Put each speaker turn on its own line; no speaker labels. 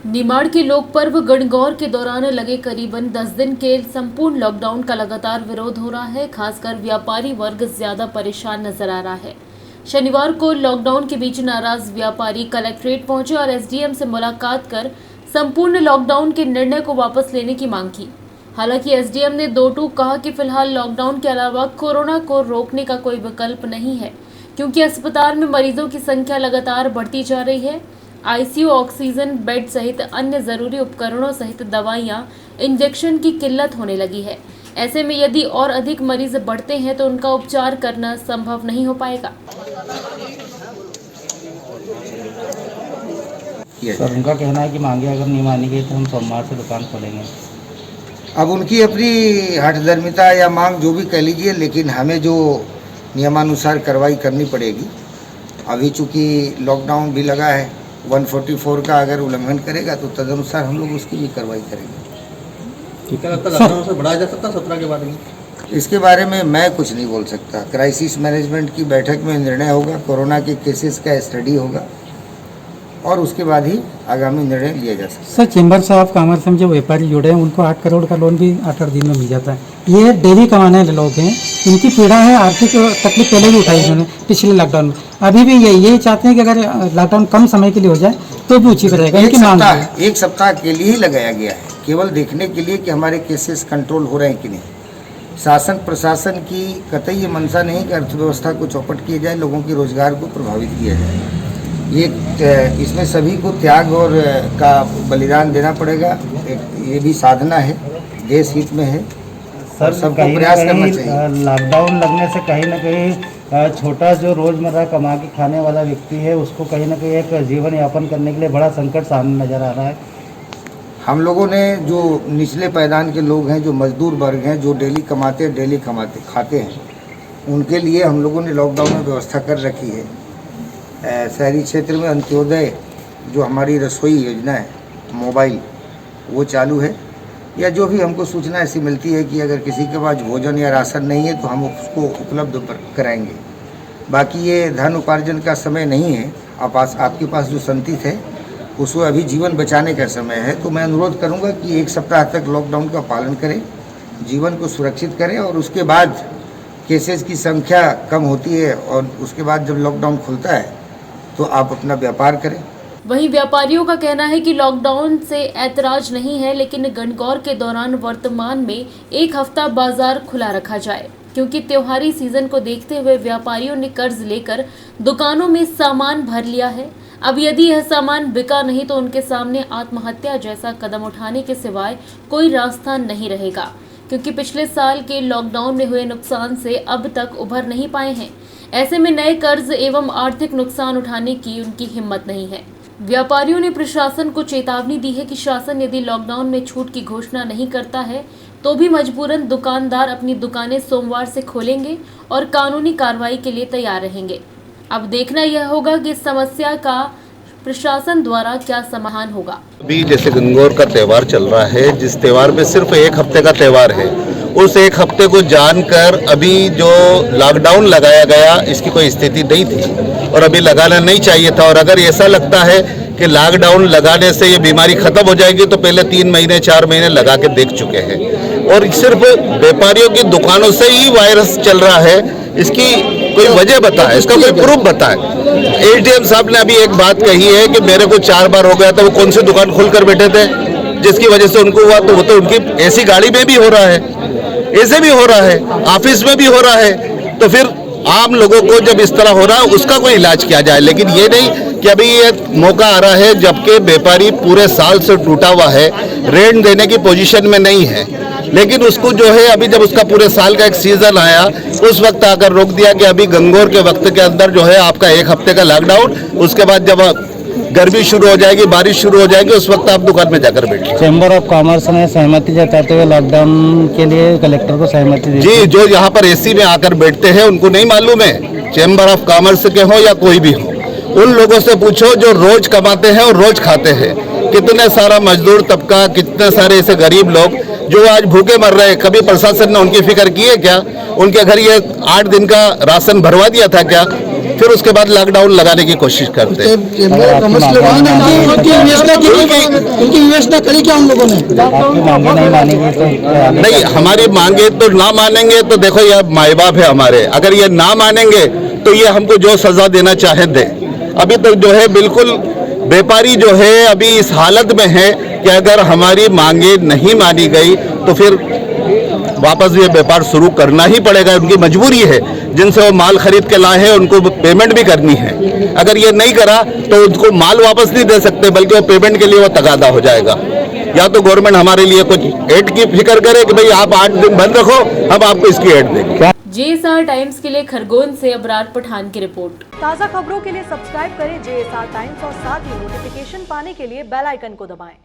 निमाड़ के लोक पर्व गणगौर के दौरान लगे करीबन 10 दिन के संपूर्ण लॉकडाउन का लगातार विरोध हो रहा है। खासकर व्यापारी वर्ग ज्यादा परेशान नजर आ रहा है। शनिवार को लॉकडाउन के बीच नाराज व्यापारी कलेक्ट्रेट पहुंचे और एसडीएम से मुलाकात कर संपूर्ण लॉकडाउन के निर्णय को वापस लेने की मांग की। हालांकि एसडीएम ने दो टूक कहा कि फिलहाल लॉकडाउन के अलावा कोरोना को रोकने का कोई विकल्प नहीं है, क्योंकि अस्पताल में मरीजों की संख्या लगातार बढ़ती जा रही है। आईसीयू, ऑक्सीजन बेड सहित अन्य जरूरी उपकरणों सहित दवाइयां, इंजेक्शन की किल्लत होने लगी है। ऐसे में यदि और अधिक मरीज बढ़ते हैं तो उनका उपचार करना संभव नहीं हो पाएगा।
सर, उनका कहना है कि मांगे अगर नहीं मानी गई तो हम सोमवार से दुकान खोलेंगे।
अब उनकी अपनी हठधर्मिता या मांग जो भी कह लीजिए, लेकिन हमें जो नियमानुसार कार्रवाई करनी पड़ेगी। अभी चूँकि लॉकडाउन भी लगा है, 144 का अगर उल्लंघन करेगा तो तदनुसार हम लोग उसकी भी कार्रवाई करेंगे।
क्या लगता है लॉकडाउन से बढ़ाया जा सकता है 17 के बाद में?
इसके बारे में मैं कुछ नहीं बोल सकता। क्राइसिस मैनेजमेंट की बैठक में निर्णय होगा, कोरोना के केसेस का स्टडी होगा और उसके बाद ही आगामी निर्णय लिया जा सकता है।
सर, चेंबर ऑफ कॉमर्स में जो व्यापारी जुड़े हैं उनको 8 करोड़ का लोन भी 8 दिन में मिल जाता है। ये डेली कमाने वाले लोग हैं, इनकी पीड़ा है, आर्थिक तकलीफ पहले भी उठाई उन्होंने पिछले लॉकडाउन में। अभी भी ये चाहते हैं कि अगर लॉकडाउन कम समय के लिए हो जाए तो भी उचित रहेगा। इनकी मांग है।
एक सप्ताह के लिए ही लगाया गया है, केवल देखने के लिए कि हमारे केसेस कंट्रोल हो रहे हैं कि नहीं। शासन प्रशासन की कतई ये मंशा नहीं कि अर्थव्यवस्था को चौपट किया जाए, लोगों के रोजगार को प्रभावित किया जाए। इसमें सभी को त्याग और का बलिदान देना पड़ेगा। ये भी साधना है, देश हित में है।
सर,
सबको प्रयास करना चाहिए।
लॉकडाउन लगने से कहीं ना कहीं छोटा जो रोजमर्रा कमा के खाने वाला व्यक्ति है उसको कहीं ना कहीं एक जीवन यापन करने के लिए बड़ा संकट सामने नजर आ रहा है।
हम लोगों ने जो निचले पायदान के लोग हैं, जो मजदूर वर्ग हैं, जो डेली खाते हैं, उनके लिए हम लोगों ने लॉकडाउन में व्यवस्था कर रखी है। शहरी क्षेत्र में अंत्योदय जो हमारी रसोई योजना है, मोबाइल, वो चालू है। या जो भी हमको सूचना ऐसी मिलती है कि अगर किसी के पास भोजन या राशन नहीं है तो हम उसको उपलब्ध कराएंगे। बाकी ये धन उपार्जन का समय नहीं है। आपके पास जो संतित है उसको अभी जीवन बचाने का समय है। तो मैं अनुरोध करूंगा कि एक सप्ताह तक लॉकडाउन का पालन करें, जीवन को सुरक्षित करें और उसके बाद केसेस की संख्या कम होती है और उसके बाद जब लॉकडाउन खुलता है तो आप अपना व्यापार करें।
वहीं व्यापारियों का कहना है कि लॉकडाउन से ऐतराज नहीं है, लेकिन गणगौर के दौरान वर्तमान में 1 हफ्ता बाजार खुला रखा जाए, क्योंकि त्योहारी सीजन को देखते हुए व्यापारियों ने कर्ज लेकर दुकानों में सामान भर लिया है। अब यदि यह सामान बिका नहीं तो उनके सामने आत्महत्या जैसा कदम उठाने के सिवाय कोई रास्ता नहीं रहेगा, क्योंकि पिछले साल के लॉकडाउन में हुए नुकसान से अब तक उभर नहीं पाए हैं। ऐसे में नए कर्ज एवं आर्थिक नुकसान उठाने की उनकी हिम्मत नहीं है। व्यापारियों ने प्रशासन को चेतावनी दी है कि शासन यदि लॉकडाउन में छूट की घोषणा नहीं करता है तो भी मजबूरन दुकानदार अपनी दुकानें सोमवार से खोलेंगे और कानूनी कार्रवाई के लिए तैयार रहेंगे। अब देखना यह होगा कि इस समस्या का प्रशासन द्वारा क्या समाधान होगा।
अभी जैसे गणगौर का त्यौहार चल रहा है, जिस त्यौहार में सिर्फ 1 हफ्ते का त्यौहार है, उस 1 हफ्ते को जानकर अभी जो लॉकडाउन लगाया गया इसकी कोई स्थिति नहीं थी और अभी लगाना नहीं चाहिए था। और अगर ऐसा लगता है कि लॉकडाउन लगाने से ये बीमारी खत्म हो जाएगी तो पहले 3 महीने 4 महीने लगा के देख चुके हैं और सिर्फ व्यापारियों की दुकानों से ही वायरस चल रहा है। इसकी कोई वजह बताए, इसका कोई प्रूफ बताए। एसडीएम साहब ने अभी एक बात कही है कि मेरे को 4 बार हो गया था, वो कौन सी दुकान खोल कर बैठे थे जिसकी वजह से उनको हुआ, तो वो तो उनकी ऐसी गाड़ी में भी हो रहा है, ऐसे भी हो रहा है, ऑफिस में भी हो रहा है। तो फिर आम लोगों को जब इस तरह हो रहा है उसका कोई इलाज किया जाए, लेकिन ये नहीं कि अभी ये मौका आ रहा है जबकि व्यापारी पूरे साल से टूटा हुआ है, ऋण देने की पोजीशन में नहीं है, लेकिन उसको जो है अभी जब उसका पूरे साल का एक सीजन आया उस वक्त आकर रोक दिया कि अभी गणगौर के वक्त के अंदर जो है आपका 1 हफ्ते का लॉकडाउन, उसके बाद जब गर्मी शुरू हो जाएगी, बारिश शुरू हो जाएगी, उस वक्त आप दुकान में जाकर बैठिए।
चैम्बर ऑफ कॉमर्स ने सहमति जताते हुए लॉकडाउन के लिए कलेक्टर को सहमति दी।
जी, जो यहाँ पर एसी में आकर बैठते हैं उनको नहीं मालूम है, चैम्बर ऑफ कॉमर्स के हो या कोई भी हो, उन लोगों से पूछो जो रोज कमाते हैं और रोज खाते हैं। कितने सारा मजदूर तबका, कितने सारे ऐसे गरीब लोग जो आज भूखे मर रहे हैं, कभी प्रशासन ने उनकी फिक्र की है क्या? उनके घर ये 8 दिन का राशन भरवा दिया था क्या? फिर उसके बाद लॉकडाउन लगाने की कोशिश करते हैं।
उनकी विवेचना करी क्या उन लोगों ने?
आपकी मांगे नहीं मानेंगे तो आगे
नहीं, हमारी मांगे तो ना मानेंगे तो देखो ये माई बाप है हमारे, अगर ये ना मानेंगे तो ये हमको जो सजा देना चाहे दे। अभी तो जो है बिल्कुल व्यापारी जो है अभी इस हालत में है कि अगर हमारी मांगे नहीं मानी गई तो फिर वापस ये व्यापार शुरू करना ही पड़ेगा, उनकी मजबूरी है। जिनसे वो माल खरीद के लाए हैं उनको पेमेंट भी करनी है, अगर ये नहीं करा तो उनको माल वापस नहीं दे सकते, बल्कि वो पेमेंट के लिए वो तगादा हो जाएगा। या तो गवर्नमेंट हमारे लिए कुछ एड की फिक्र करे कि भाई आप 8 दिन बंद रखो, हम आपको इसकी एड देंगे।
JSR टाइम्स के लिए खरगोन से अबरार पठान की रिपोर्ट।
ताज़ा खबरों के लिए सब्सक्राइब करें JSR टाइम्स और साथ ही नोटिफिकेशन पाने के लिए बेल आइकन को दबाएं।